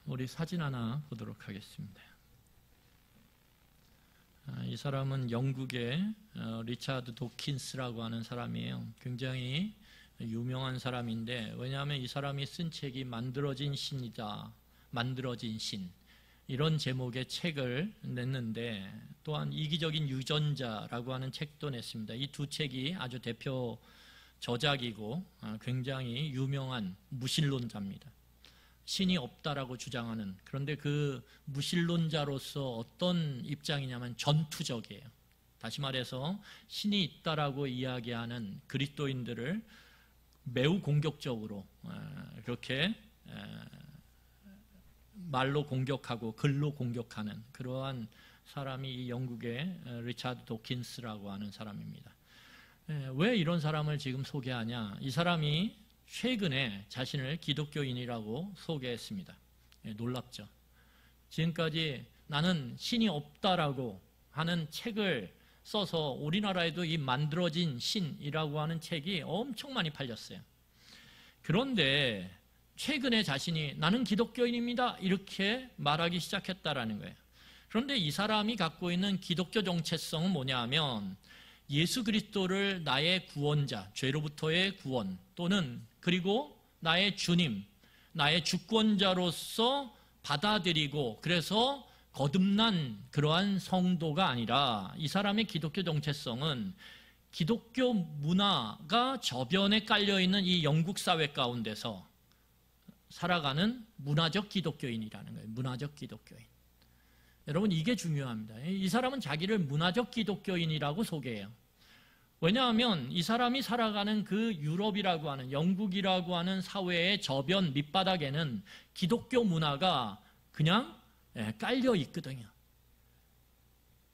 우리 사진 하나 보도록 하겠습니다. 이 사람은 영국의 리차드 도킨스라고 하는 사람이에요. 굉장히 유명한 사람인데, 왜냐하면 이 사람이 쓴 책이 만들어진 신이다, 만들어진 신, 이런 제목의 책을 냈는데, 또한 이기적인 유전자라고 하는 책도 냈습니다. 이 두 책이 아주 대표 저작이고 굉장히 유명한 무신론자입니다. 신이 없다라고 주장하는, 그런데 그 무신론자로서 어떤 입장이냐면 전투적이에요. 다시 말해서 신이 있다라고 이야기하는 그리스도인들을 매우 공격적으로 그렇게 말로 공격하고 글로 공격하는 그러한 사람이 이 영국의 리차드 도킨스라고 하는 사람입니다. 왜 이런 사람을 지금 소개하냐? 이 사람이 최근에 자신을 기독교인이라고 소개했습니다. 놀랍죠? 지금까지 나는 신이 없다라고 하는 책을 써서 우리나라에도 이 만들어진 신이라고 하는 책이 엄청 많이 팔렸어요. 그런데 최근에 자신이 나는 기독교인입니다 이렇게 말하기 시작했다라는 거예요. 그런데 이 사람이 갖고 있는 기독교 정체성은 뭐냐 하면, 예수 그리스도를 나의 구원자, 죄로부터의 구원, 또는 그리고 나의 주님, 나의 주권자로서 받아들이고 그래서 거듭난 그러한 성도가 아니라, 이 사람의 기독교 정체성은 기독교 문화가 저변에 깔려있는 이 영국 사회 가운데서 살아가는 문화적 기독교인이라는 거예요. 문화적 기독교인. 여러분, 이게 중요합니다. 이 사람은 자기를 문화적 기독교인이라고 소개해요. 왜냐하면 이 사람이 살아가는 그 유럽이라고 하는, 영국이라고 하는 사회의 저변 밑바닥에는 기독교 문화가 그냥 깔려 있거든요.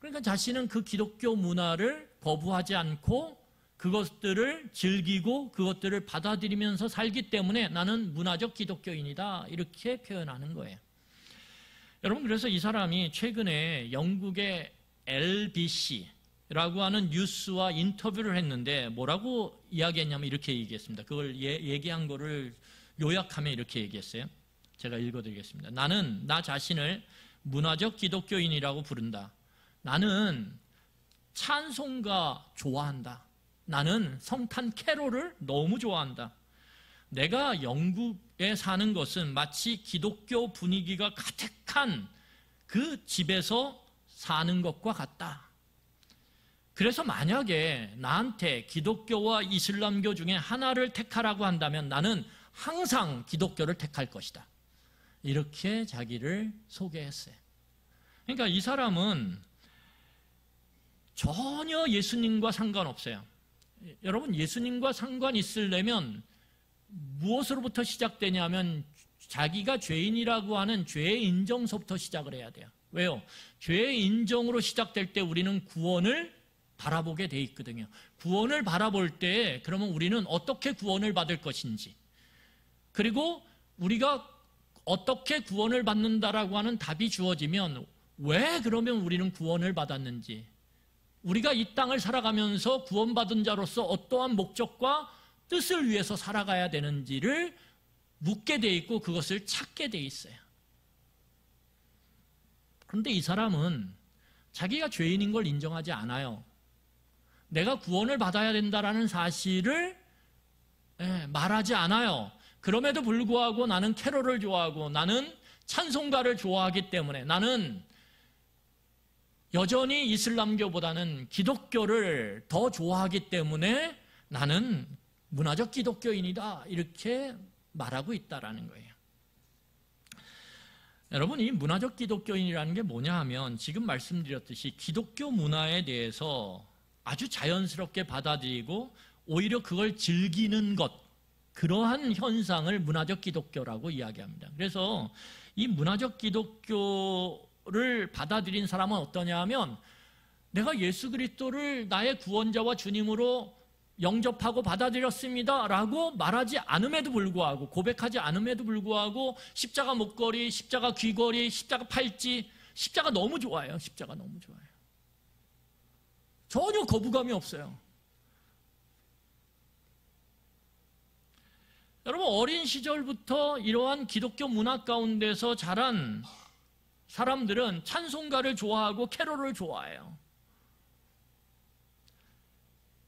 그러니까 자신은 그 기독교 문화를 거부하지 않고 그것들을 즐기고 그것들을 받아들이면서 살기 때문에 나는 문화적 기독교인이다 이렇게 표현하는 거예요. 여러분, 그래서 이 사람이 최근에 영국의 LBC라고 하는 뉴스와 인터뷰를 했는데 뭐라고 이야기했냐면 이렇게 얘기했습니다. 그걸 얘기한 거를 요약하면 이렇게 얘기했어요. 제가 읽어드리겠습니다. 나는 나 자신을 문화적 기독교인이라고 부른다. 나는 찬송가 좋아한다. 나는 성탄 캐롤을 너무 좋아한다. 내가 영국에 사는 것은 마치 기독교 분위기가 가득한 그 집에서 사는 것과 같다. 그래서 만약에 나한테 기독교와 이슬람교 중에 하나를 택하라고 한다면 나는 항상 기독교를 택할 것이다. 이렇게 자기를 소개했어요. 그러니까 이 사람은 전혀 예수님과 상관없어요. 여러분, 예수님과 상관 있으려면 무엇으로부터 시작되냐면 자기가 죄인이라고 하는 죄의 인정서부터 시작을 해야 돼요. 왜요? 죄의 인정으로 시작될 때 우리는 구원을 바라보게 돼 있거든요. 구원을 바라볼 때 그러면 우리는 어떻게 구원을 받을 것인지, 그리고 우리가 어떻게 구원을 받는다라고 하는 답이 주어지면 왜 그러면 우리는 구원을 받았는지, 우리가 이 땅을 살아가면서 구원받은 자로서 어떠한 목적과 뜻을 위해서 살아가야 되는지를 묻게 돼 있고 그것을 찾게 돼 있어요. 그런데 이 사람은 자기가 죄인인 걸 인정하지 않아요. 내가 구원을 받아야 된다라는 사실을 말하지 않아요. 그럼에도 불구하고 나는 캐롤을 좋아하고 나는 찬송가를 좋아하기 때문에, 나는 여전히 이슬람교보다는 기독교를 더 좋아하기 때문에 나는 문화적 기독교인이다 이렇게 말하고 있다라는 거예요. 여러분, 이 문화적 기독교인이라는 게 뭐냐 하면 지금 말씀드렸듯이 기독교 문화에 대해서 아주 자연스럽게 받아들이고 오히려 그걸 즐기는 것, 그러한 현상을 문화적 기독교라고 이야기합니다. 그래서 이 문화적 기독교를 받아들인 사람은 어떠냐 하면, 내가 예수 그리스도를 나의 구원자와 주님으로 영접하고 받아들였습니다 라고 말하지 않음에도 불구하고, 고백하지 않음에도 불구하고 십자가 목걸이, 십자가 귀걸이, 십자가 팔찌, 십자가 너무 좋아해요. 십자가 너무 좋아해요. 전혀 거부감이 없어요. 여러분, 어린 시절부터 이러한 기독교 문화 가운데서 자란 사람들은 찬송가를 좋아하고 캐롤을 좋아해요.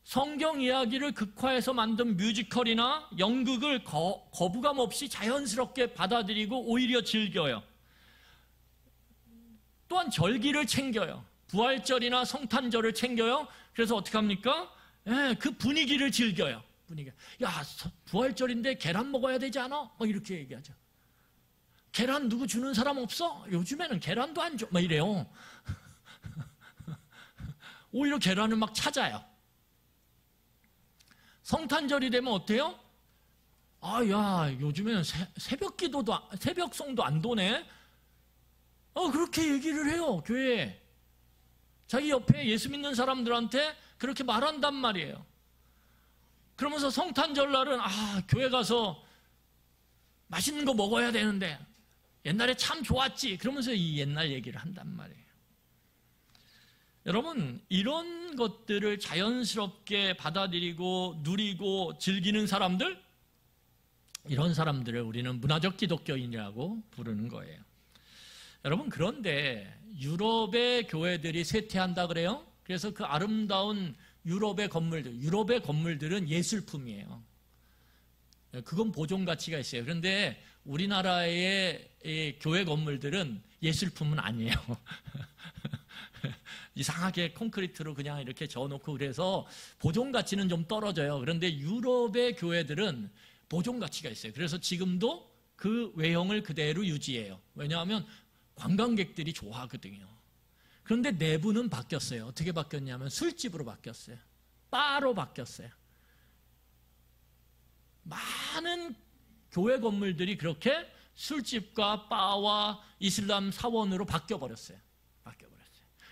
성경 이야기를 극화해서 만든 뮤지컬이나 연극을 거부감 없이 자연스럽게 받아들이고 오히려 즐겨요. 또한 절기를 챙겨요. 부활절이나 성탄절을 챙겨요. 그래서 어떻게 합니까? 그 분위기를 즐겨요. 야, 부활절인데 계란 먹어야 되지 않아? 이렇게 얘기하죠. 계란 누구 주는 사람 없어? 요즘에는 계란도 안 줘. 이래요. 오히려 계란을 막 찾아요. 성탄절이 되면 어때요? 야, 요즘에는 새벽송도 안 도네? 그렇게 얘기를 해요, 교회에. 자기 옆에 예수 믿는 사람들한테 그렇게 말한단 말이에요. 그러면서 성탄절날은 교회 가서 맛있는 거 먹어야 되는데 옛날에 참 좋았지. 그러면서 이 옛날 얘기를 한단 말이에요. 여러분, 이런 것들을 자연스럽게 받아들이고 누리고 즐기는 사람들, 이런 사람들을 우리는 문화적 기독교인이라고 부르는 거예요. 여러분, 그런데 유럽의 교회들이 쇠퇴한다 그래요? 그래서 그 아름다운 유럽의 건물들은 예술품이에요. 그건 보존 가치가 있어요. 그런데 우리나라의 교회 건물들은 예술품은 아니에요. 이상하게 콘크리트로 그냥 이렇게 저어놓고 그래서 보존 가치는 좀 떨어져요. 그런데 유럽의 교회들은 보존 가치가 있어요. 그래서 지금도 그 외형을 그대로 유지해요. 왜냐하면 관광객들이 좋아하거든요. 그런데 내부는 바뀌었어요. 어떻게 바뀌었냐면 술집으로 바뀌었어요. 바로 바뀌었어요. 많은 교회 건물들이 그렇게 술집과 바와 이슬람 사원으로 바뀌어버렸어요.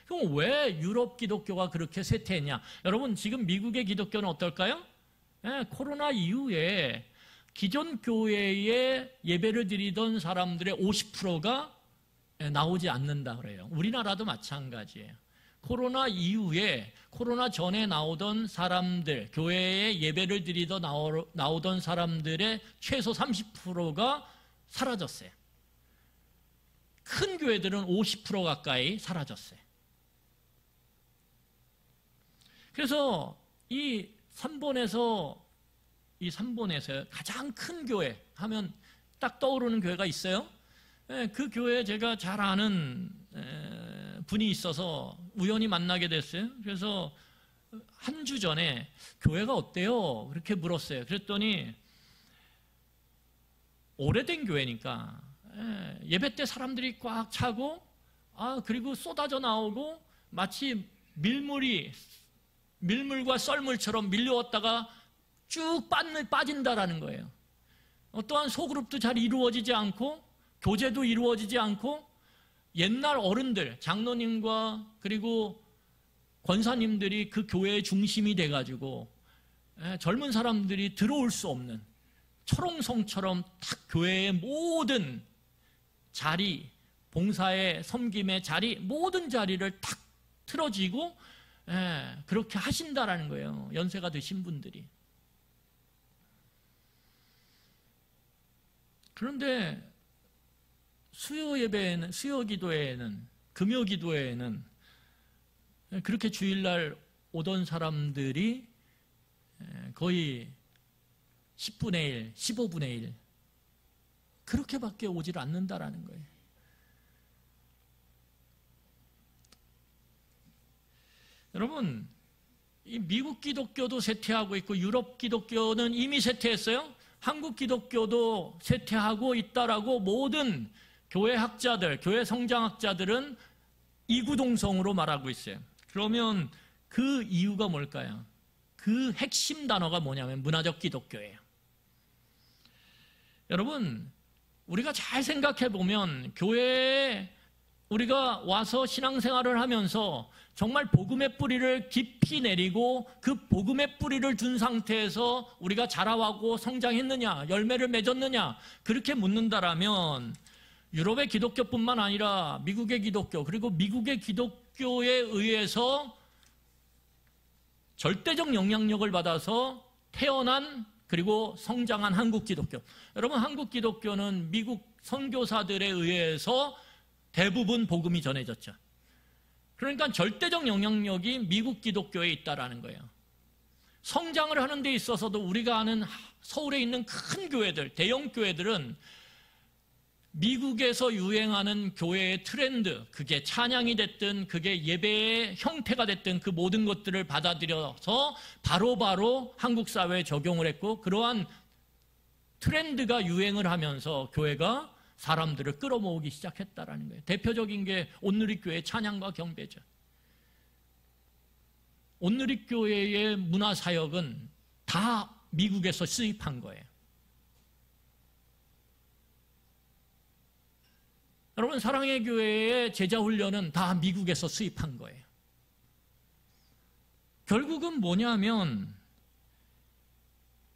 그럼 왜 유럽 기독교가 그렇게 쇠퇴했냐? 여러분, 지금 미국의 기독교는 어떨까요? 코로나 이후에 기존 교회에 예배를 드리던 사람들의 50%가 나오지 않는다 그래요. 우리나라도 마찬가지예요. 코로나 이후에, 코로나 전에 나오던 사람들, 교회에 예배를 드리던 나오던 사람들의 최소 30%가 사라졌어요. 큰 교회들은 50% 가까이 사라졌어요. 그래서 이 3본에서 가장 큰 교회 하면 딱 떠오르는 교회가 있어요. 그 교회에 제가 잘 아는 분이 있어서 우연히 만나게 됐어요. 그래서 한 주 전에 교회가 어때요? 그렇게 물었어요. 그랬더니 오래된 교회니까 예배 때 사람들이 꽉 차고 그리고 쏟아져 나오고 마치 밀물과 썰물처럼 밀려왔다가 쭉 빠진다라는 거예요. 또한 소그룹도 잘 이루어지지 않고 교제도 이루어지지 않고 옛날 어른들, 장로님과 그리고 권사님들이 그 교회의 중심이 돼가지고 젊은 사람들이 들어올 수 없는 철옹성처럼 탁 교회의 모든 자리, 봉사의 섬김의 자리, 모든 자리를 탁 틀어지고 그렇게 하신다라는 거예요. 연세가 드신 분들이. 그런데 수요 기도회에는, 금요 기도회에는 그렇게 주일날 오던 사람들이 거의 10분의 1, 15분의 1 그렇게밖에 오질 않는다라는 거예요. 여러분, 이 미국 기독교도 쇠퇴하고 있고 유럽 기독교는 이미 쇠퇴했어요. 한국 기독교도 쇠퇴하고 있다라고 모든 교회 학자들, 교회 성장학자들은 이구동성으로 말하고 있어요. 그러면 그 이유가 뭘까요? 그 핵심 단어가 뭐냐면 문화적 기독교예요. 여러분, 우리가 잘 생각해 보면 교회에 우리가 와서 신앙생활을 하면서 정말 복음의 뿌리를 깊이 내리고 그 복음의 뿌리를 둔 상태에서 우리가 자라왔고 성장했느냐, 열매를 맺었느냐, 그렇게 묻는다라면 유럽의 기독교뿐만 아니라 미국의 기독교, 그리고 미국의 기독교에 의해서 절대적 영향력을 받아서 태어난 그리고 성장한 한국 기독교. 여러분, 한국 기독교는 미국 선교사들에 의해서 대부분 복음이 전해졌죠. 그러니까 절대적 영향력이 미국 기독교에 있다라는 거예요. 성장을 하는 데 있어서도 우리가 아는 서울에 있는 큰 교회들, 대형 교회들은 미국에서 유행하는 교회의 트렌드, 그게 찬양이 됐든 그게 예배의 형태가 됐든 그 모든 것들을 받아들여서 바로바로 한국 사회에 적용을 했고, 그러한 트렌드가 유행을 하면서 교회가 사람들을 끌어모으기 시작했다라는 거예요. 대표적인 게 온누리교회의 찬양과 경배죠. 온누리교회의 문화사역은 다 미국에서 수입한 거예요. 여러분, 사랑의 교회의 제자훈련은 다 미국에서 수입한 거예요. 결국은 뭐냐면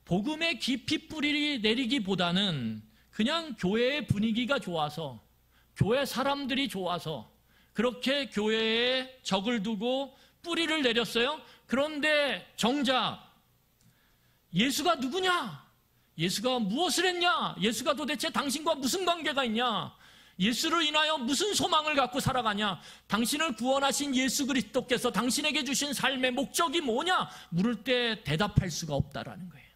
복음의 깊이 뿌리 내리기보다는 그냥 교회의 분위기가 좋아서, 교회 사람들이 좋아서 그렇게 교회에 적을 두고 뿌리를 내렸어요. 그런데 정작 예수가 누구냐? 예수가 무엇을 했냐? 예수가 도대체 당신과 무슨 관계가 있냐? 예수를 인하여 무슨 소망을 갖고 살아가냐? 당신을 구원하신 예수 그리스도께서 당신에게 주신 삶의 목적이 뭐냐? 물을 때 대답할 수가 없다라는 거예요.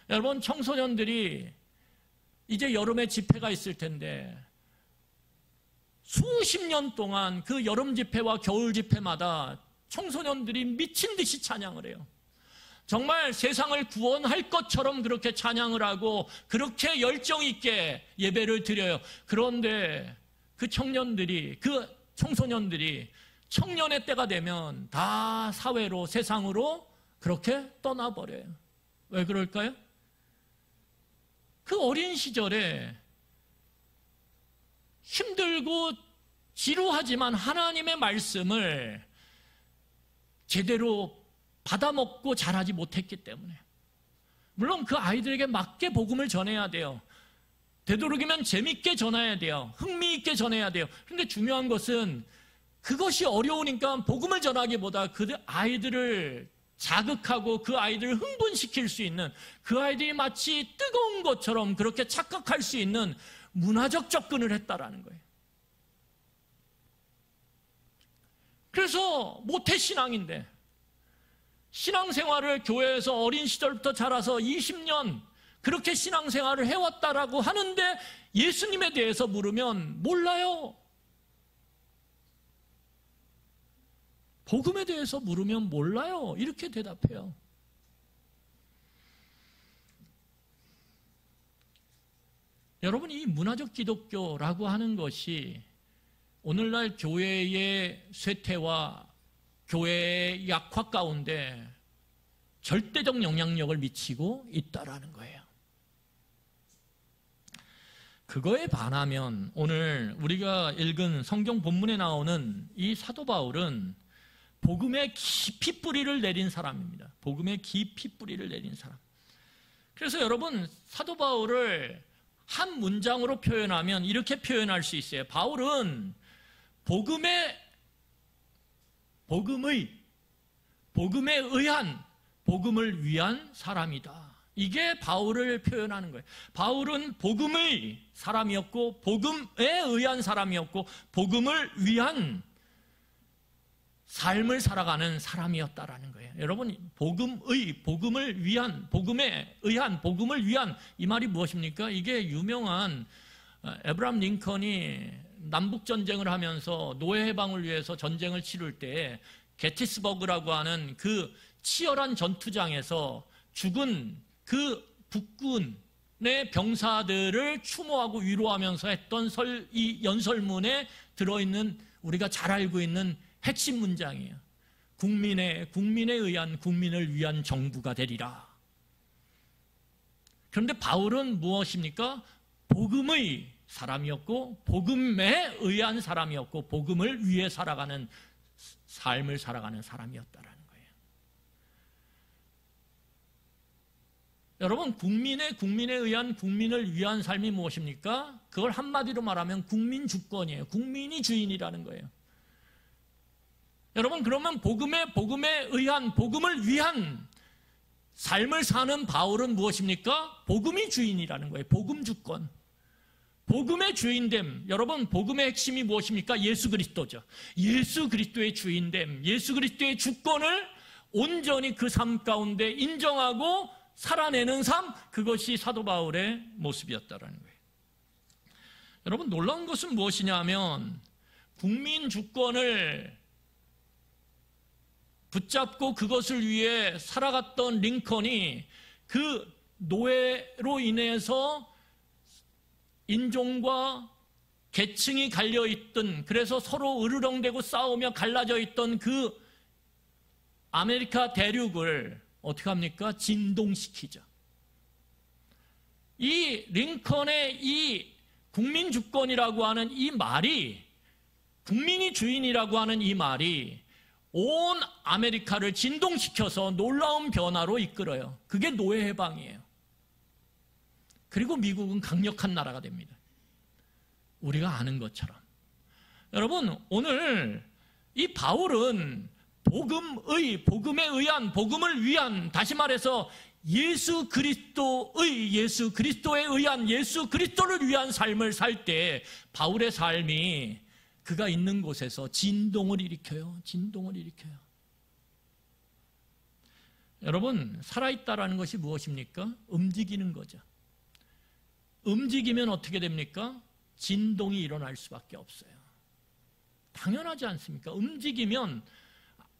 여러분, 청소년들이 이제 여름에 집회가 있을 텐데 수십 년 동안 그 여름 집회와 겨울 집회마다 청소년들이 미친 듯이 찬양을 해요. 정말 세상을 구원할 것처럼 그렇게 찬양을 하고 그렇게 열정 있게 예배를 드려요. 그런데 그 청년들이, 그 청소년들이 청년의 때가 되면 다 사회로, 세상으로 그렇게 떠나버려요. 왜 그럴까요? 그 어린 시절에 힘들고 지루하지만 하나님의 말씀을 제대로 받아먹고 자라지 못했기 때문에. 물론 그 아이들에게 맞게 복음을 전해야 돼요. 되도록이면 재밌게 전해야 돼요. 흥미있게 전해야 돼요. 그런데 중요한 것은 그것이 어려우니까 복음을 전하기보다 그 아이들을 자극하고 그 아이들을 흥분시킬 수 있는, 그 아이들이 마치 뜨거운 것처럼 그렇게 착각할 수 있는 문화적 접근을 했다라는 거예요. 그래서 모태신앙인데, 신앙생활을 교회에서 어린 시절부터 자라서 20년 그렇게 신앙생활을 해왔다라고 하는데 예수님에 대해서 물으면 몰라요. 복음에 대해서 물으면 몰라요. 이렇게 대답해요. 여러분, 이 문화적 기독교라고 하는 것이 오늘날 교회의 쇠퇴와 교회의 약화 가운데 절대적 영향력을 미치고 있다라는 거예요. 그거에 반하면 오늘 우리가 읽은 성경 본문에 나오는 이 사도 바울은 복음에 깊이 뿌리를 내린 사람입니다. 복음에 깊이 뿌리를 내린 사람. 그래서 여러분, 사도 바울을 한 문장으로 표현하면 이렇게 표현할 수 있어요. 바울은 복음에 의한, 복음을 위한 사람이다. 이게 바울을 표현하는 거예요. 바울은 복음의 사람이었고, 복음에 의한 사람이었고, 복음을 위한 삶을 살아가는 사람이었다라는 거예요. 여러분, 복음을 위한, 복음에 의한, 복음을 위한, 이 말이 무엇입니까? 이게 유명한 에브라함 링컨이 남북전쟁을 하면서 노예 해방을 위해서 전쟁을 치를 때 게티스버그라고 하는 그 치열한 전투장에서 죽은 그 북군의 병사들을 추모하고 위로하면서 했던 이 연설문에 들어있는, 우리가 잘 알고 있는 핵심 문장이에요. 국민에 의한, 국민을 위한 정부가 되리라. 그런데 바울은 무엇입니까? 복음의 사람이었고, 복음에 의한 사람이었고, 복음을 위해 살아가는 삶을 살아가는 사람이었다라는 거예요. 여러분, 국민에 의한, 국민을 위한 삶이 무엇입니까? 그걸 한마디로 말하면 국민 주권이에요. 국민이 주인이라는 거예요. 여러분, 그러면 복음에 의한, 복음을 위한 삶을 사는 바울은 무엇입니까? 복음이 주인이라는 거예요. 복음 주권. 복음의 주인됨. 여러분, 복음의 핵심이 무엇입니까? 예수 그리스도죠. 예수 그리스도의 주인됨, 예수 그리스도의 주권을 온전히 그 삶 가운데 인정하고 살아내는 삶, 그것이 사도 바울의 모습이었다라는 거예요. 여러분, 놀라운 것은 무엇이냐 하면 국민 주권을 붙잡고 그것을 위해 살아갔던 링컨이 그 노예로 인해서 인종과 계층이 갈려있던, 그래서 서로 으르렁대고 싸우며 갈라져 있던 그 아메리카 대륙을 어떻게 합니까? 진동시키죠. 이 링컨의 이 국민주권이라고 하는 이 말이, 국민이 주인이라고 하는 이 말이 온 아메리카를 진동시켜서 놀라운 변화로 이끌어요. 그게 노예 해방이에요. 그리고 미국은 강력한 나라가 됩니다. 우리가 아는 것처럼. 여러분, 오늘 이 바울은 복음에 의한, 복음을 위한, 다시 말해서 예수 그리스도에 의한, 예수 그리스도를 위한 삶을 살 때 바울의 삶이 그가 있는 곳에서 진동을 일으켜요. 진동을 일으켜요. 여러분, 살아있다라는 것이 무엇입니까? 움직이는 거죠. 움직이면 어떻게 됩니까? 진동이 일어날 수밖에 없어요. 당연하지 않습니까? 움직이면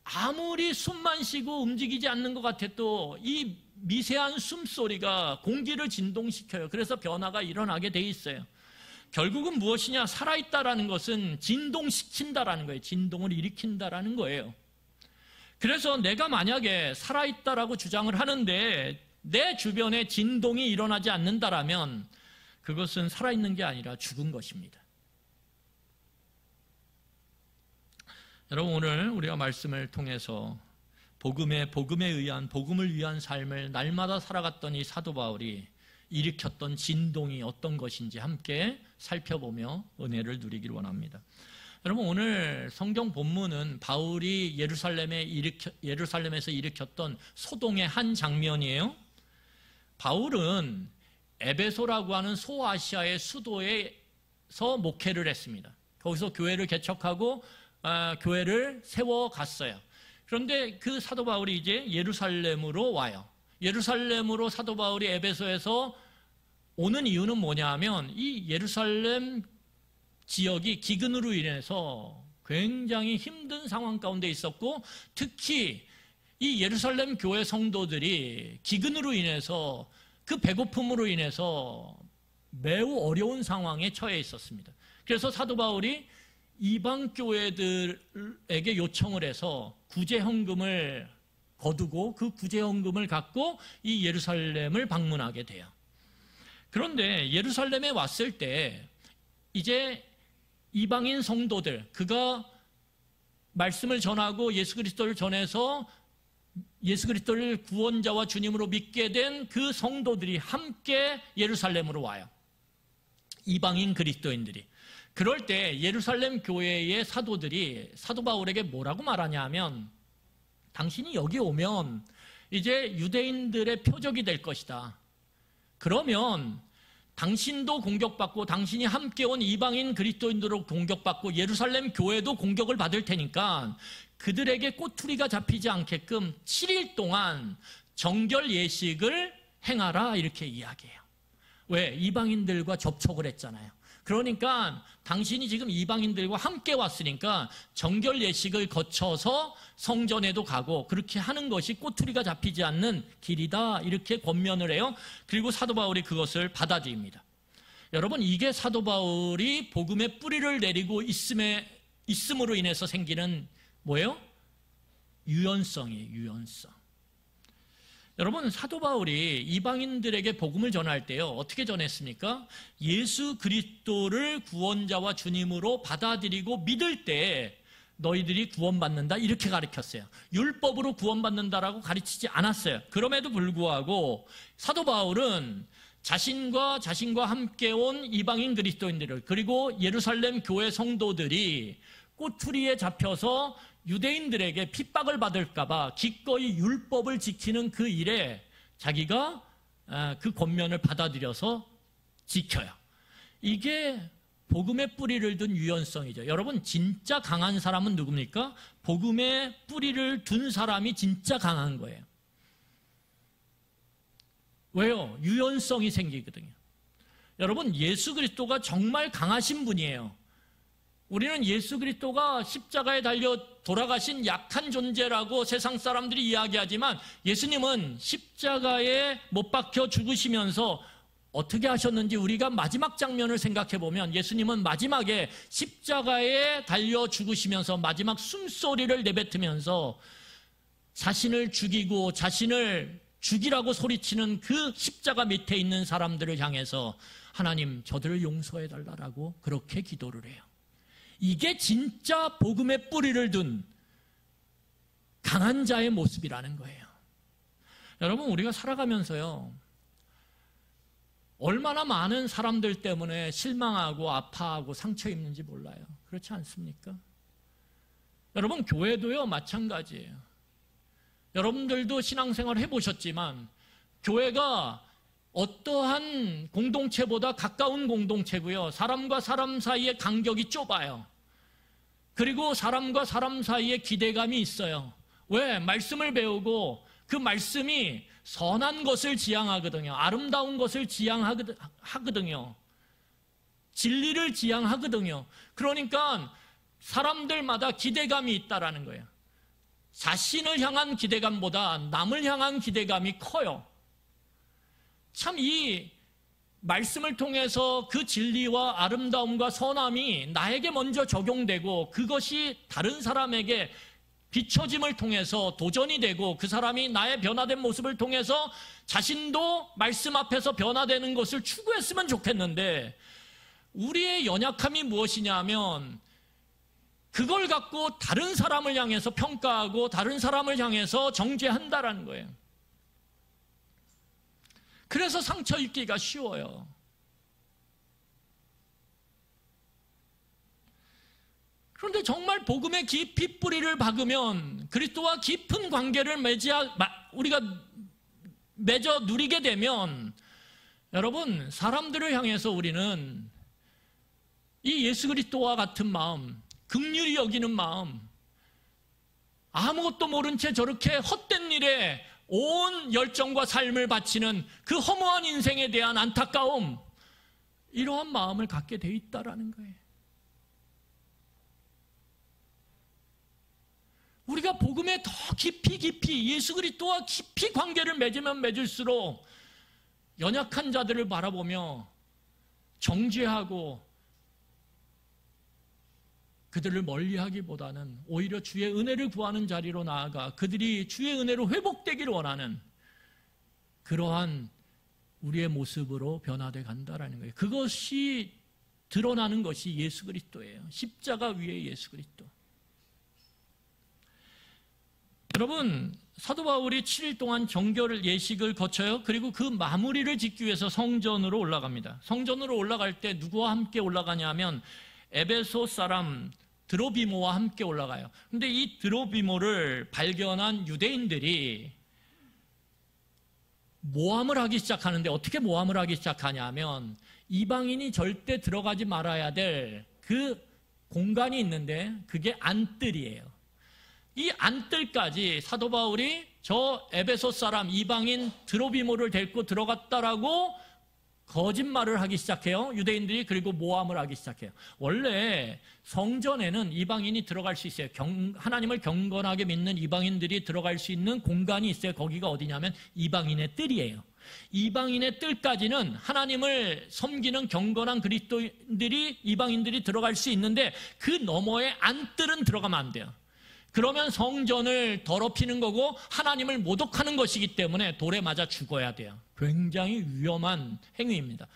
아무리 숨만 쉬고 움직이지 않는 것 같아도 이 미세한 숨소리가 공기를 진동시켜요. 그래서 변화가 일어나게 돼 있어요. 결국은 무엇이냐? 살아있다라는 것은 진동시킨다라는 거예요. 진동을 일으킨다라는 거예요. 그래서 내가 만약에 살아있다라고 주장을 하는데 내 주변에 진동이 일어나지 않는다라면 그것은 살아있는 게 아니라 죽은 것입니다. 여러분, 오늘 우리가 말씀을 통해서 복음에 의한, 복음을 위한 삶을 날마다 살아갔던 이 사도 바울이 일으켰던 진동이 어떤 것인지 함께 살펴보며 은혜를 누리기를 원합니다. 여러분, 오늘 성경 본문은 바울이 예루살렘에서 일으켰던 소동의 한 장면이에요. 바울은 에베소라고 하는 소아시아의 수도에서 목회를 했습니다. 거기서 교회를 개척하고 교회를 세워갔어요. 그런데 그 사도 바울이 이제 예루살렘으로 와요. 예루살렘으로 사도 바울이 에베소에서 오는 이유는 뭐냐 하면 이 예루살렘 지역이 기근으로 인해서 굉장히 힘든 상황 가운데 있었고, 특히 이 예루살렘 교회 성도들이 기근으로 인해서, 그 배고픔으로 인해서 매우 어려운 상황에 처해 있었습니다. 그래서 사도 바울이 이방 교회들에게 요청을 해서 구제헌금을 거두고 그 구제헌금을 갖고 이 예루살렘을 방문하게 돼요. 그런데 예루살렘에 왔을 때 이제 이방인 성도들, 그가 말씀을 전하고 예수 그리스도를 전해서 예수 그리스도를 구원자와 주님으로 믿게 된 그 성도들이 함께 예루살렘으로 와요. 이방인 그리스도인들이. 그럴 때 예루살렘 교회의 사도들이 사도 바울에게 뭐라고 말하냐 하면, 당신이 여기 오면 이제 유대인들의 표적이 될 것이다. 그러면 당신도 공격받고 당신이 함께 온 이방인 그리스도인들로 공격받고 예루살렘 교회도 공격을 받을 테니까 그들에게 꼬투리가 잡히지 않게끔 7일 동안 정결 예식을 행하라, 이렇게 이야기해요. 왜? 이방인들과 접촉을 했잖아요. 그러니까 당신이 지금 이방인들과 함께 왔으니까 정결 예식을 거쳐서 성전에도 가고 그렇게 하는 것이 꼬투리가 잡히지 않는 길이다, 이렇게 권면을 해요. 그리고 사도 바울이 그것을 받아들입니다. 여러분, 이게 사도 바울이 복음의 뿌리를 내리고 있음으로 인해서 생기는 뭐예요? 유연성이에요. 유연성. 여러분, 사도 바울이 이방인들에게 복음을 전할 때요, 어떻게 전했습니까? 예수 그리스도를 구원자와 주님으로 받아들이고 믿을 때 너희들이 구원받는다, 이렇게 가르쳤어요. 율법으로 구원받는다라고 가르치지 않았어요. 그럼에도 불구하고 사도 바울은 자신과 함께 온 이방인 그리스도인들을, 그리고 예루살렘 교회 성도들이 꼬투리에 잡혀서 유대인들에게 핍박을 받을까봐 기꺼이 율법을 지키는 그 일에 자기가 그 권면을 받아들여서 지켜요. 이게 복음의 뿌리를 둔 유연성이죠. 여러분, 진짜 강한 사람은 누굽니까? 복음의 뿌리를 둔 사람이 진짜 강한 거예요. 왜요? 유연성이 생기거든요. 여러분, 예수 그리스도가 정말 강하신 분이에요. 우리는 예수 그리스도가 십자가에 달려 돌아가신 약한 존재라고 세상 사람들이 이야기하지만, 예수님은 십자가에 못 박혀 죽으시면서 어떻게 하셨는지 우리가 마지막 장면을 생각해 보면, 예수님은 마지막에 십자가에 달려 죽으시면서 마지막 숨소리를 내뱉으면서 자신을 죽이고 자신을 죽이라고 소리치는 그 십자가 밑에 있는 사람들을 향해서 하나님, 저들을 용서해 달라고 그렇게 기도를 해요. 이게 진짜 복음의 뿌리를 둔 강한 자의 모습이라는 거예요. 여러분, 우리가 살아가면서요, 얼마나 많은 사람들 때문에 실망하고 아파하고 상처 입는지 몰라요. 그렇지 않습니까? 여러분, 교회도요 마찬가지예요. 여러분들도 신앙생활 해보셨지만 교회가 어떠한 공동체보다 가까운 공동체고요, 사람과 사람 사이의 간격이 좁아요. 그리고 사람과 사람 사이에 기대감이 있어요. 왜? 말씀을 배우고 그 말씀이 선한 것을 지향하거든요. 아름다운 것을 지향하거든요. 진리를 지향하거든요. 그러니까 사람들마다 기대감이 있다라는 거예요. 자신을 향한 기대감보다 남을 향한 기대감이 커요. 참 이 말씀을 통해서 그 진리와 아름다움과 선함이 나에게 먼저 적용되고 그것이 다른 사람에게 비춰짐을 통해서 도전이 되고 그 사람이 나의 변화된 모습을 통해서 자신도 말씀 앞에서 변화되는 것을 추구했으면 좋겠는데, 우리의 연약함이 무엇이냐 하면 그걸 갖고 다른 사람을 향해서 평가하고 다른 사람을 향해서 정죄한다라는 거예요. 그래서 상처 입기가 쉬워요. 그런데 정말 복음의 깊이 뿌리를 박으면 그리스도와 깊은 관계를 우리가 맺어 누리게 되면, 여러분, 사람들을 향해서 우리는 이 예수 그리스도와 같은 마음, 긍휼히 여기는 마음, 아무것도 모른 채 저렇게 헛된 일에 온 열정과 삶을 바치는 그 허무한 인생에 대한 안타까움, 이러한 마음을 갖게 돼 있다라는 거예요. 우리가 복음에 더 깊이 예수 그리스도와 깊이 관계를 맺으면 맺을수록 연약한 자들을 바라보며 정죄하고 그들을 멀리하기보다는 오히려 주의 은혜를 구하는 자리로 나아가 그들이 주의 은혜로 회복되기를 원하는 그러한 우리의 모습으로 변화돼 간다라는 거예요. 그것이 드러나는 것이 예수 그리스도예요. 십자가 위에 예수 그리스도. 여러분, 사도 바울이 7일 동안 정결을 예식을 거쳐요. 그리고 그 마무리를 짓기 위해서 성전으로 올라갑니다. 성전으로 올라갈 때 누구와 함께 올라가냐 하면 에베소 사람 드로비모와 함께 올라가요. 근데 이 드로비모를 발견한 유대인들이 모함을 하기 시작하는데, 어떻게 모함을 하기 시작하냐 하면 이방인이 절대 들어가지 말아야 될 그 공간이 있는데 그게 안뜰이에요. 이 안뜰까지 사도 바울이 저 에베소 사람 이방인 드로비모를 데리고 들어갔다라고 거짓말을 하기 시작해요. 유대인들이. 그리고 모함을 하기 시작해요. 원래 성전에는 이방인이 들어갈 수 있어요. 하나님을 경건하게 믿는 이방인들이 들어갈 수 있는 공간이 있어요. 거기가 어디냐면 이방인의 뜰이에요. 이방인의 뜰까지는 하나님을 섬기는 경건한 그리스도인들이, 이방인들이 들어갈 수 있는데 그 너머에 안뜰은 들어가면 안 돼요. 그러면 성전을 더럽히는 거고 하나님을 모독하는 것이기 때문에 돌에 맞아 죽어야 돼요. 굉장히 위험한 행위입니다.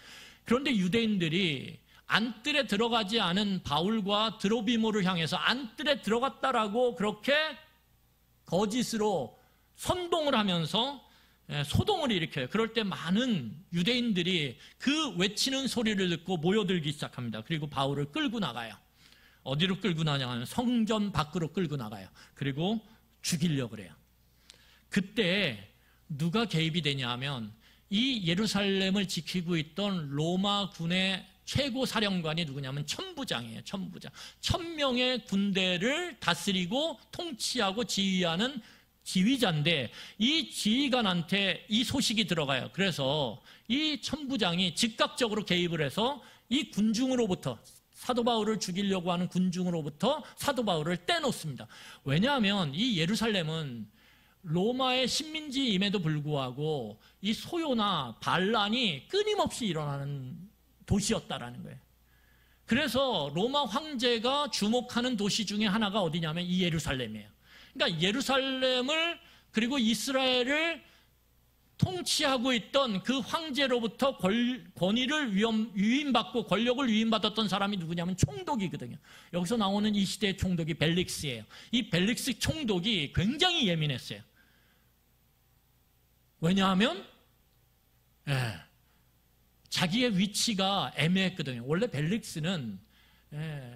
그런데 유대인들이 안뜰에 들어가지 않은 바울과 드로비모를 향해서 안뜰에 들어갔다라고 그렇게 거짓으로 선동을 하면서 소동을 일으켜요. 그럴 때 많은 유대인들이 그 외치는 소리를 듣고 모여들기 시작합니다. 그리고 바울을 끌고 나가요. 어디로 끌고 나가냐면 성전 밖으로 끌고 나가요. 그리고 죽이려고 그래요. 그때 누가 개입이 되냐 하면 이 예루살렘을 지키고 있던 로마 군의 최고 사령관이 누구냐면 천부장이에요. 천부장. 1000명의 군대를 다스리고 통치하고 지휘하는 지휘자인데 이 지휘관한테 이 소식이 들어가요. 그래서 이 천부장이 즉각적으로 개입을 해서 이 군중으로부터 사도 바울을 죽이려고 하는 군중으로부터 사도 바울을 떼놓습니다. 왜냐하면 이 예루살렘은 로마의 식민지임에도 불구하고 이 소요나 반란이 끊임없이 일어나는 도시였다라는 거예요. 그래서 로마 황제가 주목하는 도시 중에 하나가 어디냐면 이 예루살렘이에요. 그러니까 예루살렘을 그리고 이스라엘을 통치하고 있던 그 황제로부터 권위를 위임받고 권력을 위임받았던 사람이 누구냐면 총독이거든요. 여기서 나오는 이 시대의 총독이 벨릭스예요. 이 벨릭스 총독이 굉장히 예민했어요. 왜냐하면 자기의 위치가 애매했거든요. 원래 벨릭스는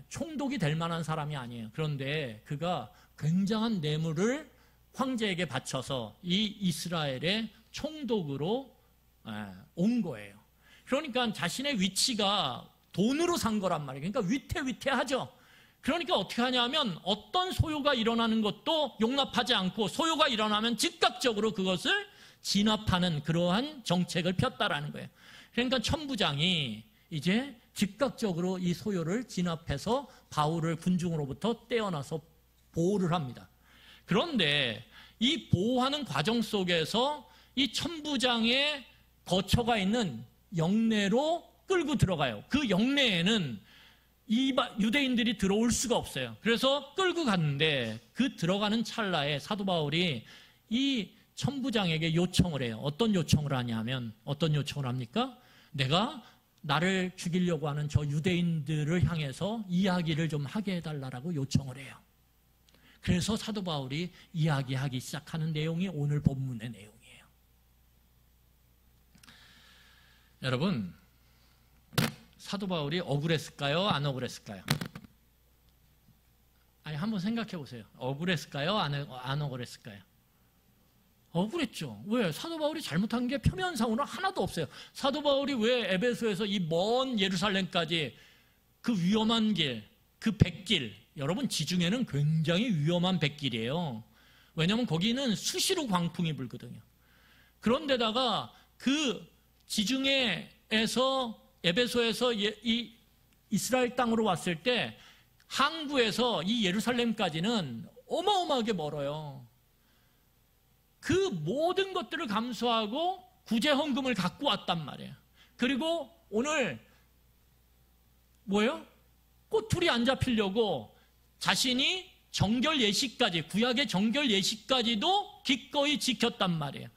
총독이 될 만한 사람이 아니에요. 그런데 그가 굉장한 뇌물을 황제에게 바쳐서 이 이스라엘의 총독으로 온 거예요. 그러니까 자신의 위치가 돈으로 산 거란 말이에요. 그러니까 위태위태하죠. 그러니까 어떻게 하냐면 어떤 소요가 일어나는 것도 용납하지 않고 소요가 일어나면 즉각적으로 그것을 진압하는 그러한 정책을 폈다라는 거예요. 그러니까 천부장이 이제 즉각적으로 이 소요를 진압해서 바울을 군중으로부터 떼어놔서 보호를 합니다. 그런데 이 보호하는 과정 속에서 이 천부장의 거처가 있는 영내로 끌고 들어가요. 그 영내에는 이 유대인들이 들어올 수가 없어요. 그래서 끌고 갔는데 그 들어가는 찰나에 사도 바울이 이 천부장에게 요청을 해요. 어떤 요청을 하냐면 어떤 요청을 합니까? 내가 나를 죽이려고 하는 저 유대인들을 향해서 이야기를 좀 하게 해달라고 요청을 해요. 그래서 사도 바울이 이야기하기 시작하는 내용이 오늘 본문의 내용이에요. 여러분, 사도 바울이 억울했을까요? 안 억울했을까요? 아니, 한번 생각해 보세요. 억울했을까요? 안 억울했을까요? 억울했죠. 왜? 사도 바울이 잘못한 게 표면상으로 하나도 없어요. 사도 바울이 왜 에베소에서 이 먼 예루살렘까지 그 위험한 길, 그 백길, 여러분 지중해는 굉장히 위험한 백길이에요. 왜냐하면 거기는 수시로 광풍이 불거든요. 그런데다가 그 지중해에서 에베소에서 이 이스라엘 땅으로 왔을 때 항구에서 이 예루살렘까지는 어마어마하게 멀어요. 그 모든 것들을 감수하고 구제헌금을 갖고 왔단 말이에요. 그리고 오늘 뭐예요? 꼬투리 안 잡히려고 자신이 정결 예식까지, 구약의 정결 예식까지도 기꺼이 지켰단 말이에요.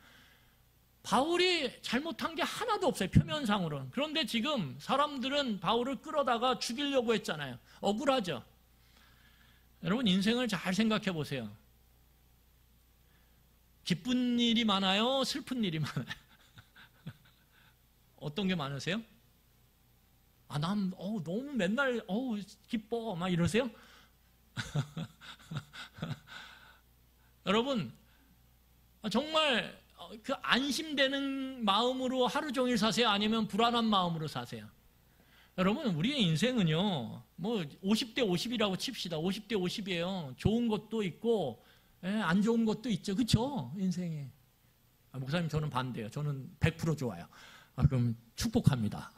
바울이 잘못한 게 하나도 없어요, 표면상으로는. 그런데 지금 사람들은 바울을 끌어다가 죽이려고 했잖아요. 억울하죠? 여러분, 인생을 잘 생각해 보세요. 기쁜 일이 많아요? 슬픈 일이 많아요? 어떤 게 많으세요? 난 너무 맨날 기뻐 막 이러세요? 여러분, 정말 그 안심되는 마음으로 하루 종일 사세요? 아니면 불안한 마음으로 사세요? 여러분, 우리의 인생은요, 뭐 50대 50이라고 칩시다. 50대 50이에요. 좋은 것도 있고 안 좋은 것도 있죠. 그렇죠? 인생에. 목사님, 저는 반대예요. 저는 100% 좋아요. 그럼 축복합니다.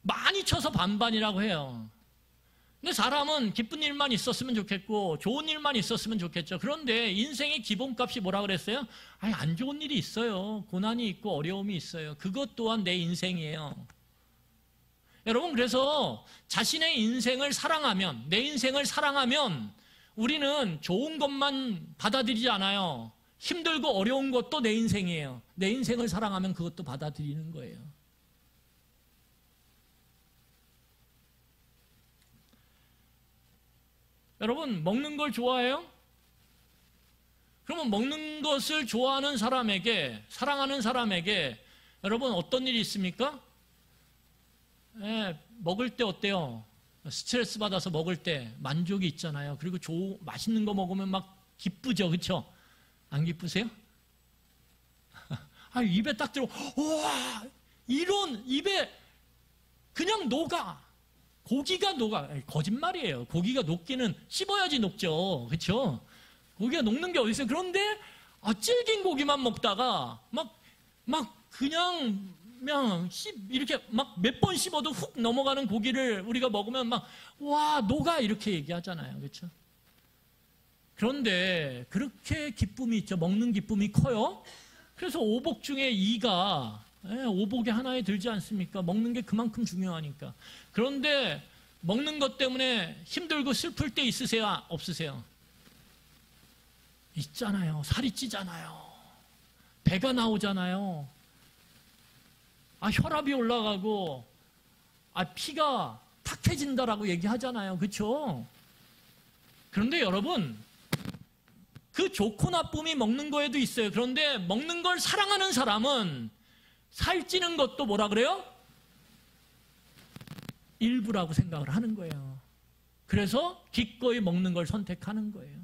많이 쳐서 반반이라고 해요. 근데 사람은 기쁜 일만 있었으면 좋겠고 좋은 일만 있었으면 좋겠죠. 그런데 인생의 기본값이 뭐라 그랬어요? 안 좋은 일이 있어요. 고난이 있고 어려움이 있어요. 그것 또한 내 인생이에요. 여러분, 그래서 자신의 인생을 사랑하면, 내 인생을 사랑하면 우리는 좋은 것만 받아들이지 않아요. 힘들고 어려운 것도 내 인생이에요. 내 인생을 사랑하면 그것도 받아들이는 거예요. 여러분, 먹는 걸 좋아해요? 그러면 먹는 것을 좋아하는 사람에게, 사랑하는 사람에게 여러분 어떤 일이 있습니까? 먹을 때 어때요? 스트레스 받아서 먹을 때 만족이 있잖아요. 그리고 맛있는 거 먹으면 막 기쁘죠, 그렇죠? 안 기쁘세요? 입에 딱 들어, 우와, 이런 입에 그냥 녹아. 고기가 녹아. 거짓말이에요. 고기가 녹기는 씹어야지 녹죠, 그렇죠? 고기가 녹는 게 어디 있어요? 그런데 질긴 고기만 먹다가 그냥 이렇게 막 몇 번 씹어도 훅 넘어가는 고기를 우리가 먹으면 와, 녹아, 이렇게 얘기하잖아요. 그렇죠? 그런데 그렇게 기쁨이 있죠. 먹는 기쁨이 커요. 그래서 오복 중에 이가 오복의 하나에 들지 않습니까? 먹는 게 그만큼 중요하니까. 그런데 먹는 것 때문에 힘들고 슬플 때 있으세요? 없으세요? 있잖아요. 살이 찌잖아요. 배가 나오잖아요. 혈압이 올라가고 피가 탁해진다라고 얘기하잖아요. 그렇죠? 그런데 여러분, 그 좋고 나쁨이 먹는 거에도 있어요. 그런데 먹는 걸 사랑하는 사람은 살찌는 것도 뭐라 그래요? 일부라고 생각을 하는 거예요. 그래서 기꺼이 먹는 걸 선택하는 거예요.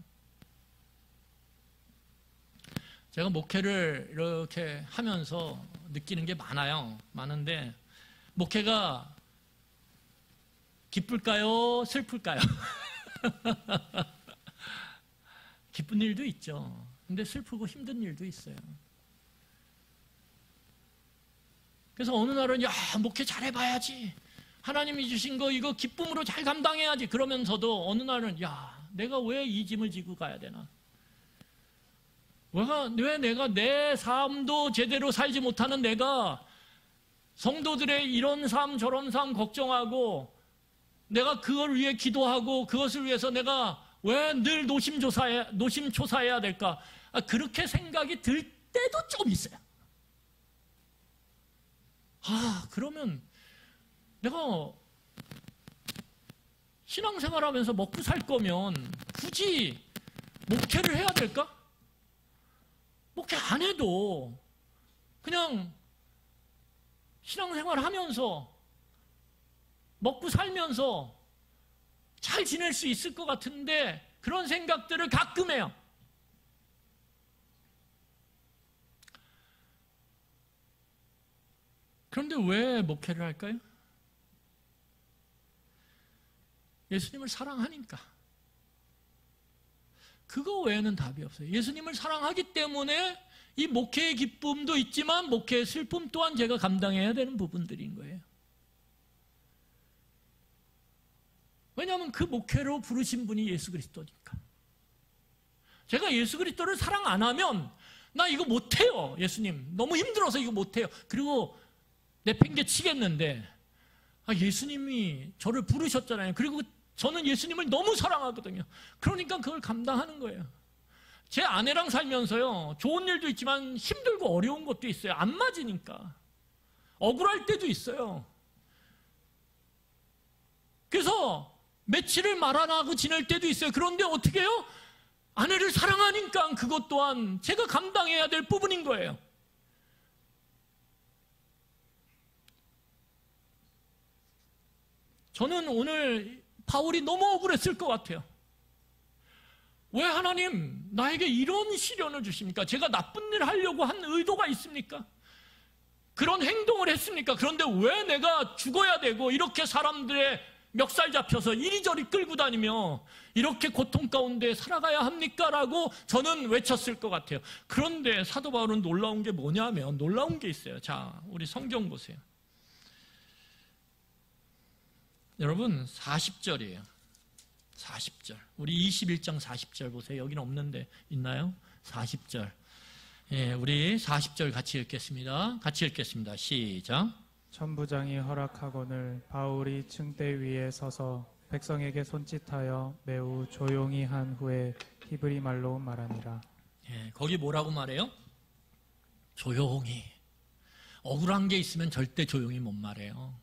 제가 목회를 이렇게 하면서 느끼는 게 많은데 목회가 기쁠까요? 슬플까요? 기쁜 일도 있죠. 근데 슬프고 힘든 일도 있어요. 그래서 어느 날은 목회 잘해봐야지. 하나님이 주신 거 이거 기쁨으로 잘 감당해야지. 그러면서도 어느 날은 내가 왜 이 짐을 지고 가야 되나? 왜 내가 내 삶도 제대로 살지 못하는 내가 성도들의 이런 삶 저런 삶 걱정하고 내가 그걸 위해 기도하고 그것을 위해서 내가 왜 늘 노심초사해야 될까? 그렇게 생각이 들 때도 좀 있어요. 그러면 내가 신앙생활하면서 먹고 살 거면 굳이 목회를 해야 될까? 목회 안 해도 그냥 신앙생활 하면서 먹고 살면서 잘 지낼 수 있을 것 같은데 그런 생각들을 가끔 해요. 그런데 왜 목회를 할까요? 예수님을 사랑하니까. 그거 외에는 답이 없어요. 예수님을 사랑하기 때문에 이 목회의 기쁨도 있지만 목회의 슬픔 또한 제가 감당해야 되는 부분들인 거예요. 왜냐하면 그 목회로 부르신 분이 예수 그리스도니까. 제가 예수 그리스도를 사랑 안 하면 나 이거 못해요. 예수님 너무 힘들어서 이거 못해요. 그리고 내팽개치겠는데 예수님이 저를 부르셨잖아요. 그리고 저는 예수님을 너무 사랑하거든요. 그러니까 그걸 감당하는 거예요. 제 아내랑 살면서요, 좋은 일도 있지만 힘들고 어려운 것도 있어요. 안 맞으니까. 억울할 때도 있어요. 그래서 며칠을 말 안 하고 지낼 때도 있어요. 그런데 어떻게 해요? 아내를 사랑하니까 그것 또한 제가 감당해야 될 부분인 거예요. 저는 오늘 바울이 너무 억울했을 것 같아요. 왜 하나님 나에게 이런 시련을 주십니까? 제가 나쁜 일 하려고 한 의도가 있습니까? 그런 행동을 했습니까? 그런데 왜 내가 죽어야 되고 이렇게 사람들의 멱살 잡혀서 이리저리 끌고 다니며 이렇게 고통 가운데 살아가야 합니까? 라고 저는 외쳤을 것 같아요. 그런데 사도 바울은 놀라운 게 뭐냐면 놀라운 게 있어요. 자, 우리 성경 보세요. 여러분 40절이에요. 40절. 우리 21장 40절 보세요. 여기는 없는데 있나요? 40절. 예, 우리 40절 같이 읽겠습니다. 같이 읽겠습니다. 시작. 천부장이 허락하거늘 바울이 층대 위에 서서 백성에게 손짓하여 매우 조용히 한 후에 히브리 말로 말하니라. 예, 거기 뭐라고 말해요? 조용히. 억울한 게 있으면 절대 조용히 못 말해요.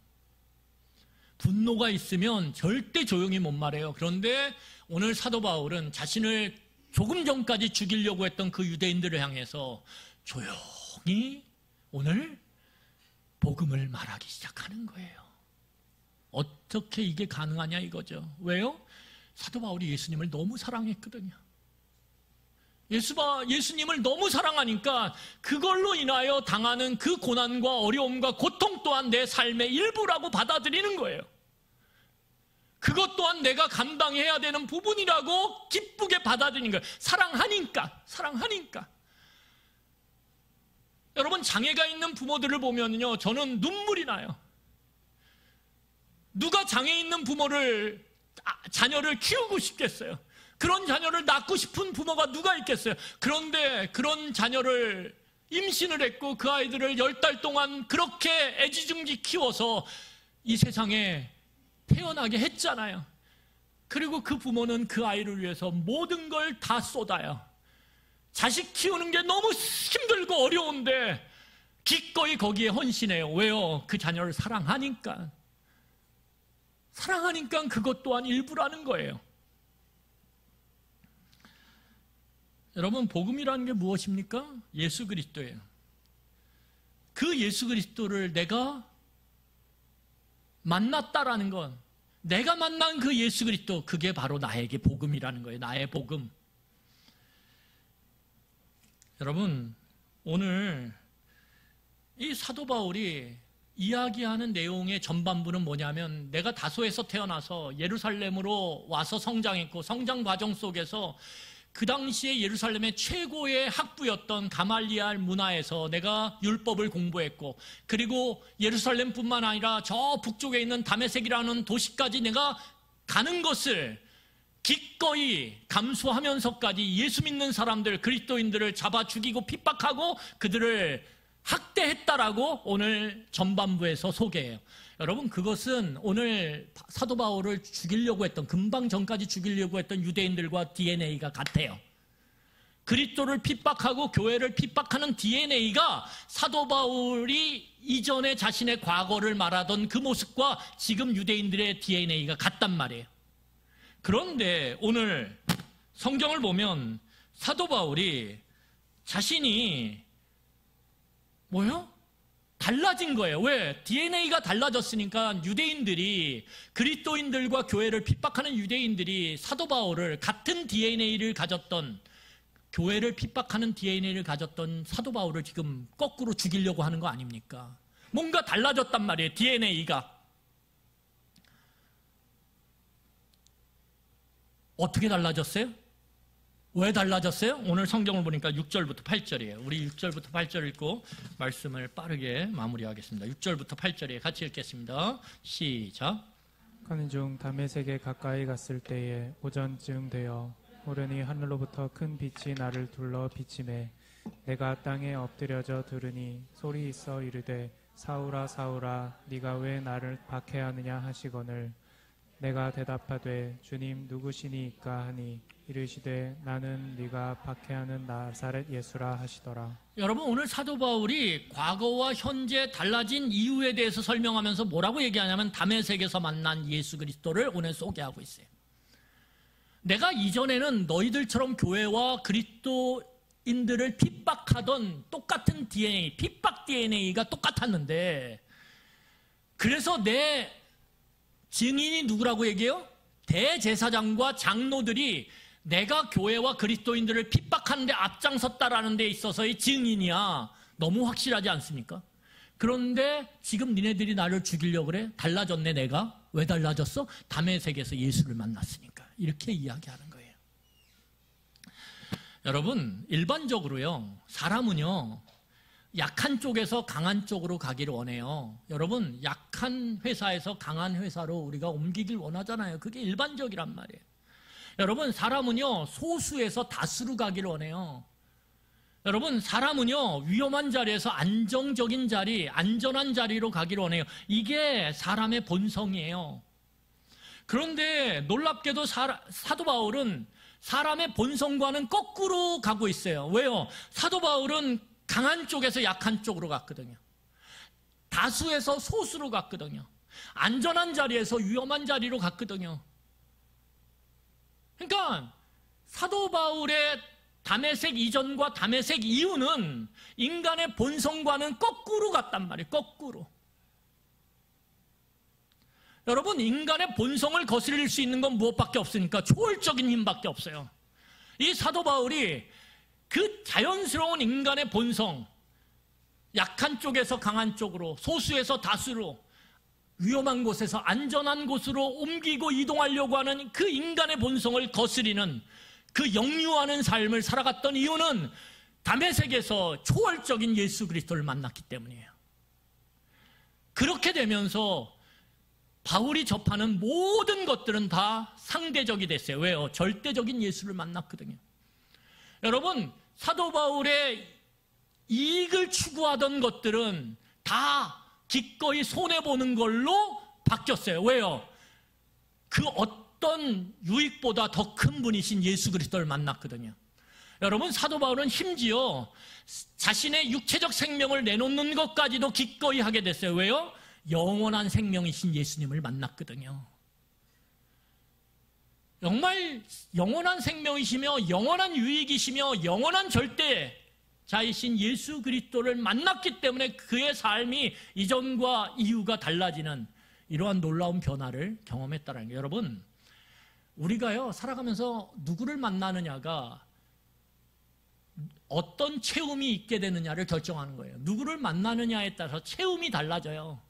분노가 있으면 절대 조용히 못 말해요. 그런데 오늘 사도 바울은 자신을 조금 전까지 죽이려고 했던 그 유대인들을 향해서 조용히 오늘 복음을 말하기 시작하는 거예요. 어떻게 이게 가능하냐 이거죠. 왜요? 사도 바울이 예수님을 너무 사랑했거든요. 예수님을 너무 사랑하니까 그걸로 인하여 당하는 그 고난과 어려움과 고통 또한 내 삶의 일부라고 받아들이는 거예요. 그것 또한 내가 감당해야 되는 부분이라고 기쁘게 받아들이는 거예요. 사랑하니까. 여러분, 장애가 있는 부모들을 보면요, 저는 눈물이 나요. 누가 장애 있는 자녀를 키우고 싶겠어요? 그런 자녀를 낳고 싶은 부모가 누가 있겠어요? 그런데 그런 자녀를 임신을 했고 그 아이들을 10달 동안 그렇게 애지중지 키워서 이 세상에 태어나게 했잖아요. 그리고 그 부모는 그 아이를 위해서 모든 걸 다 쏟아요. 자식 키우는 게 너무 힘들고 어려운데 기꺼이 거기에 헌신해요. 왜요? 그 자녀를 사랑하니까 그것 또한 일부라는 거예요. 여러분, 복음이라는 게 무엇입니까? 예수 그리스도예요. 그 예수 그리스도를 내가 만났다라는 건, 내가 만난 그 예수 그리스도, 그게 바로 나에게 복음이라는 거예요. 나의 복음. 여러분, 오늘 이 사도 바울이 이야기하는 내용의 전반부는 뭐냐면, 내가 다소에서 태어나서 예루살렘으로 와서 성장했고, 성장 과정 속에서 그 당시에 예루살렘의 최고의 학부였던 가말리알 문화에서 내가 율법을 공부했고, 그리고 예루살렘뿐만 아니라 저 북쪽에 있는 다메섹이라는 도시까지 내가 가는 것을 기꺼이 감수하면서까지 예수 믿는 사람들, 그리스도인들을 잡아 죽이고 핍박하고 그들을 학대했다라고 오늘 전반부에서 소개해요. 여러분, 그것은 오늘 사도 바울을 죽이려고 했던, 금방 전까지 죽이려고 했던 유대인들과 DNA가 같아요. 그리스도를 핍박하고 교회를 핍박하는 DNA가 사도 바울이 이전에 자신의 과거를 말하던 그 모습과 지금 유대인들의 DNA가 같단 말이에요. 그런데 오늘 성경을 보면 사도 바울이 자신이 뭐요? 달라진 거예요. 왜? DNA가 달라졌으니까 유대인들이, 그리스도인들과 교회를 핍박하는 유대인들이 사도 바울을, 같은 DNA를 가졌던, 교회를 핍박하는 DNA를 가졌던 사도 바울을 지금 거꾸로 죽이려고 하는 거 아닙니까? 뭔가 달라졌단 말이에요. DNA가. 어떻게 달라졌어요? 왜 달라졌어요? 오늘 성경을 보니까 6절부터 8절이에요. 우리 6절부터 8절 읽고 말씀을 빠르게 마무리하겠습니다. 6절부터 8절에 같이 읽겠습니다. 시작. 가는 중 다메섹에 가까이 갔을 때에 오전쯤 되어 오르니 하늘로부터 큰 빛이 나를 둘러 비치매 내가 땅에 엎드려져 들으니 소리 있어 이르되 사울아 사울아 네가 왜 나를 박해하느냐 하시거늘 내가 대답하되 주님 누구시니이까 하니 이르시되 나는 네가 박해하는 나사렛 예수라 하시더라. 여러분, 오늘 사도 바울이 과거와 현재 달라진 이유에 대해서 설명하면서 뭐라고 얘기하냐면 다메섹에서 만난 예수 그리스도를 오늘 소개하고 있어요. 내가 이전에는 너희들처럼 교회와 그리스도인들을 핍박하던 똑같은 DNA, 핍박 DNA가 똑같았는데, 그래서 내 증인이 누구라고 얘기해요? 대제사장과 장로들이 내가 교회와 그리스도인들을 핍박하는데 앞장섰다라는 데 있어서의 증인이야. 너무 확실하지 않습니까? 그런데 지금 니네들이 나를 죽이려고 그래? 달라졌네 내가. 왜 달라졌어? 다메섹에서 예수를 만났으니까. 이렇게 이야기하는 거예요. 여러분, 일반적으로요, 사람은요, 약한 쪽에서 강한 쪽으로 가기를 원해요. 여러분, 약한 회사에서 강한 회사로 우리가 옮기길 원하잖아요. 그게 일반적이란 말이에요. 여러분, 사람은요, 소수에서 다수로 가기를 원해요. 여러분, 사람은요, 위험한 자리에서 안정적인 자리, 안전한 자리로 가기를 원해요. 이게 사람의 본성이에요. 그런데 놀랍게도 사도 바울은 사람의 본성과는 거꾸로 가고 있어요. 왜요? 사도 바울은 강한 쪽에서 약한 쪽으로 갔거든요. 다수에서 소수로 갔거든요. 안전한 자리에서 위험한 자리로 갔거든요. 그러니까 사도 바울의 다메섹 이전과 다메섹 이후는 인간의 본성과는 거꾸로 갔단 말이에요. 거꾸로. 여러분, 인간의 본성을 거스릴 수 있는 건 무엇밖에 없으니까 초월적인 힘밖에 없어요. 이 사도 바울이 그 자연스러운 인간의 본성, 약한 쪽에서 강한 쪽으로, 소수에서 다수로, 위험한 곳에서 안전한 곳으로 옮기고 이동하려고 하는 그 인간의 본성을 거스리는 그 역류하는 삶을 살아갔던 이유는 다메섹에서 초월적인 예수 그리스도를 만났기 때문이에요. 그렇게 되면서 바울이 접하는 모든 것들은 다 상대적이 됐어요. 왜요? 절대적인 예수를 만났거든요. 여러분, 사도 바울의 이익을 추구하던 것들은 다 기꺼이 손해보는 걸로 바뀌었어요. 왜요? 그 어떤 유익보다 더 큰 분이신 예수 그리스도를 만났거든요. 여러분, 사도 바울은 심지어 자신의 육체적 생명을 내놓는 것까지도 기꺼이 하게 됐어요. 왜요? 영원한 생명이신 예수님을 만났거든요. 정말 영원한 생명이시며 영원한 유익이시며 영원한 절대자이신 예수 그리스도를 만났기 때문에 그의 삶이 이전과 이후가 달라지는 이러한 놀라운 변화를 경험했다는 거예요. 여러분, 우리가요 살아가면서 누구를 만나느냐가 어떤 체험이 있게 되느냐를 결정하는 거예요. 누구를 만나느냐에 따라서 체험이 달라져요.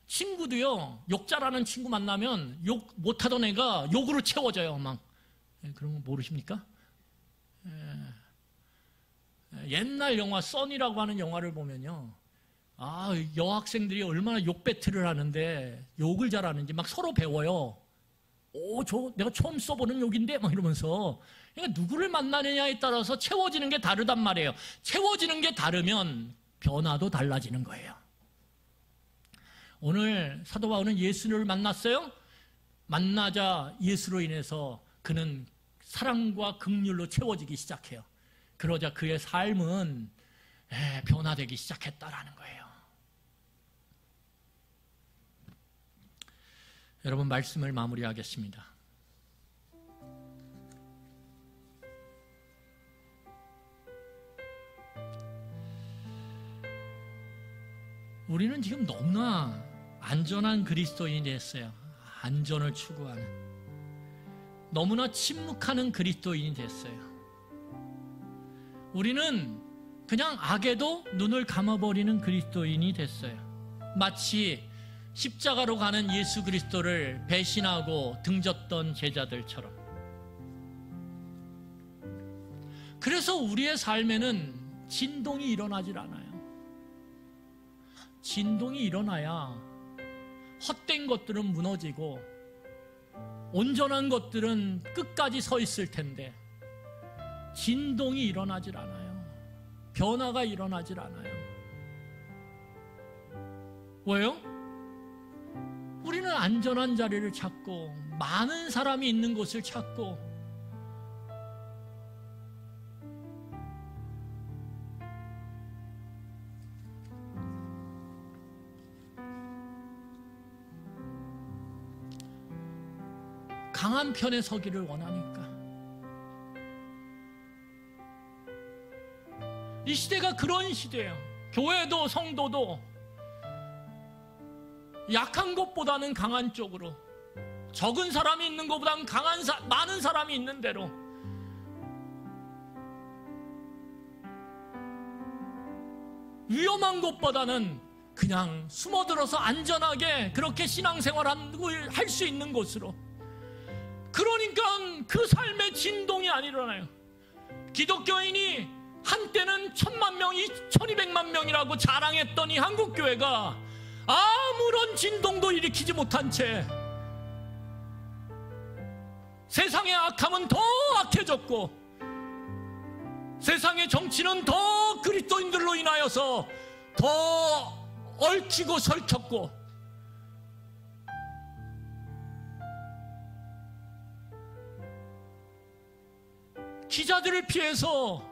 친구도요, 욕 잘하는 친구 만나면 욕 못하던 애가 욕으로 채워져요. 막. 그런 거 모르십니까? 옛날 영화 써니라고 하는 영화를 보면요, 여학생들이 얼마나 욕 배틀을 하는데 욕을 잘하는지 막 서로 배워요. 저 내가 처음 써보는 욕인데 막 이러면서. 그러니까 누구를 만나느냐에 따라서 채워지는 게 다르단 말이에요. 채워지는 게 다르면 변화도 달라지는 거예요. 오늘 사도 바울은 예수를 만났어요. 만나자 예수로 인해서 그는 사랑과 긍휼로 채워지기 시작해요. 그러자 그의 삶은 변화되기 시작했다라는 거예요. 여러분, 말씀을 마무리하겠습니다. 우리는 지금 너무나 안전한 그리스도인이 됐어요. 안전을 추구하는, 너무나 침묵하는 그리스도인이 됐어요. 우리는 그냥 악에도 눈을 감아버리는 그리스도인이 됐어요. 마치 십자가로 가는 예수 그리스도를 배신하고 등졌던 제자들처럼. 그래서 우리의 삶에는 진동이 일어나질 않아요. 진동이 일어나야 헛된 것들은 무너지고 온전한 것들은 끝까지 서 있을 텐데 진동이 일어나질 않아요. 변화가 일어나질 않아요. 왜요? 우리는 안전한 자리를 찾고 많은 사람이 있는 곳을 찾고 강한 편에 서기를 원하니까. 이 시대가 그런 시대예요. 교회도 성도도 약한 것보다는 강한 쪽으로, 적은 사람이 있는 것보다는 많은 사람이 있는 대로, 위험한 것보다는 그냥 숨어들어서 안전하게 그렇게 신앙생활을 할 수 있는 곳으로. 그러니까 그 삶의 진동이 안 일어나요. 기독교인이 한때는 1000만 명, 1200만 명이라고 자랑했던 이 한국교회가 아무런 진동도 일으키지 못한 채 세상의 악함은 더 악해졌고 세상의 정치는 더 그리스도인들로 인하여서 더 얽히고 설켰고, 기자들을 피해서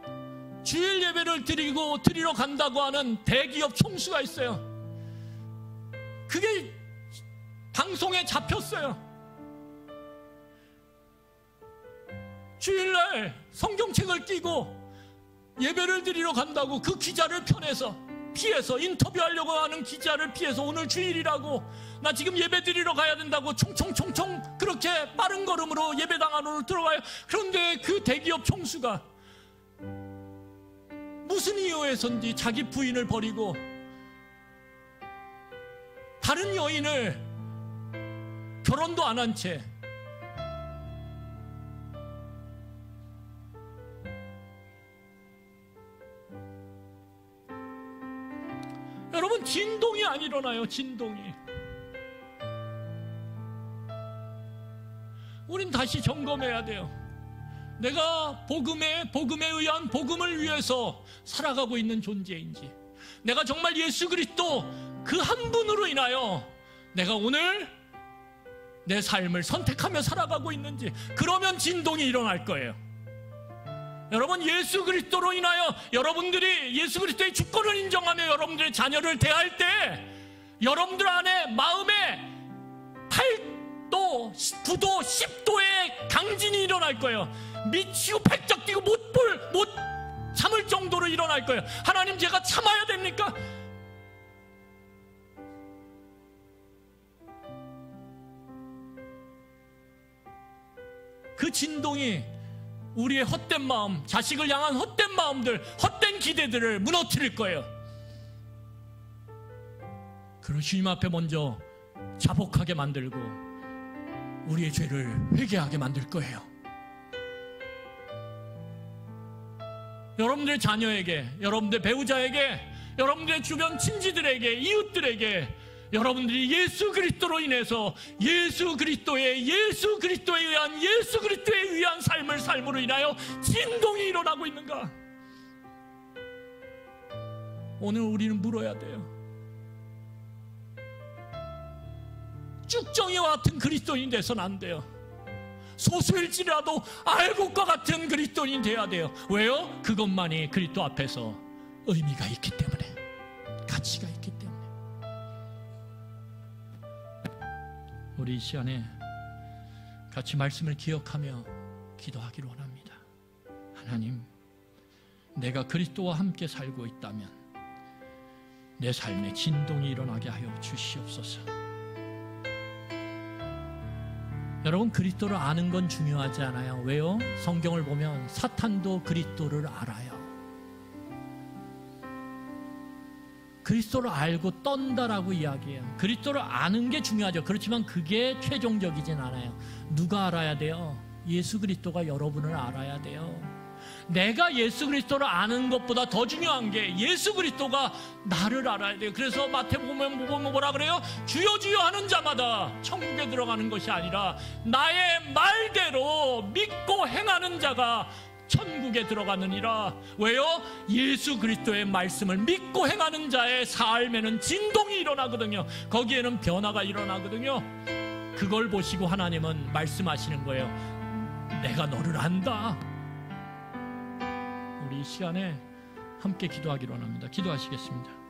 주일 예배를 드리러 간다고 하는 대기업 총수가 있어요. 그게 방송에 잡혔어요. 주일날 성경책을 끼고 예배를 드리러 간다고 그 기자를 편에서 피해서, 인터뷰하려고 하는 기자를 피해서 오늘 주일이라고, 나 지금 예배 드리러 가야 된다고 총총총총 그렇게 빠른 걸음으로 예배당 안으로 들어가요. 그런데 그 대기업 총수가 무슨 이유에선지 자기 부인을 버리고 다른 여인을 결혼도 안 한 채 여러분, 진동이 안 일어나요. 진동이. 우린 다시 점검해야 돼요. 내가 복음에 의한 복음을 위해서 살아가고 있는 존재인지, 내가 정말 예수 그리스도 그 한 분으로 인하여 내가 오늘 내 삶을 선택하며 살아가고 있는지, 그러면 진동이 일어날 거예요. 여러분, 예수 그리스도로 인하여 여러분들이 예수 그리스도의 주권을 인정하며 여러분들의 자녀를 대할 때 여러분들 안에 마음에 8도, 9도, 10도의 강진이 일어날 거예요. 미치고 백작 뛰고 못 참을 정도로 일어날 거예요. 하나님, 제가 참아야 됩니까? 그 진동이 우리의 헛된 마음, 자식을 향한 헛된 마음들, 헛된 기대들을 무너뜨릴 거예요. 그리고 주님 앞에 먼저 자복하게 만들고 우리의 죄를 회개하게 만들 거예요. 여러분들의 자녀에게, 여러분들의 배우자에게, 여러분들의 주변 친지들에게, 이웃들에게 여러분들이 예수 그리스도로 인해서 예수 그리스도에 의한 예수 그리스도에 의한 삶을 삶으로 인하여 진동이 일어나고 있는가? 오늘 우리는 물어야 돼요. 쭉정이와 같은 그리스도인이 돼서는 안 돼요. 소수일지라도 알곡과 같은 그리스도인이 돼야 돼요. 왜요? 그것만이 그리스도 앞에서 의미가 있기 때문에, 가치가 있기 때문에. 우리 이 시간에 같이 말씀을 기억하며 기도하기를 원합니다. 하나님, 내가 그리스도와 함께 살고 있다면 내 삶에 진동이 일어나게 하여 주시옵소서. 여러분, 그리스도를 아는 건 중요하지 않아요. 왜요? 성경을 보면 사탄도 그리스도를 알아요. 그리스도를 알고 떤다라고 이야기해요. 그리스도를 아는 게 중요하죠. 그렇지만 그게 최종적이진 않아요. 누가 알아야 돼요? 예수 그리스도가 여러분을 알아야 돼요. 내가 예수 그리스도를 아는 것보다 더 중요한 게 예수 그리스도가 나를 알아야 돼요. 그래서 마태복음 보면 뭐라 그래요? 주여 주여 하는 자마다 천국에 들어가는 것이 아니라 나의 말대로 믿고 행하는 자가 천국에 들어가느니라. 왜요? 예수 그리스도의 말씀을 믿고 행하는 자의 삶에는 진동이 일어나거든요. 거기에는 변화가 일어나거든요. 그걸 보시고 하나님은 말씀하시는 거예요. 내가 너를 안다. 우리 이 시간에 함께 기도하기로 합니다. 기도하시겠습니다.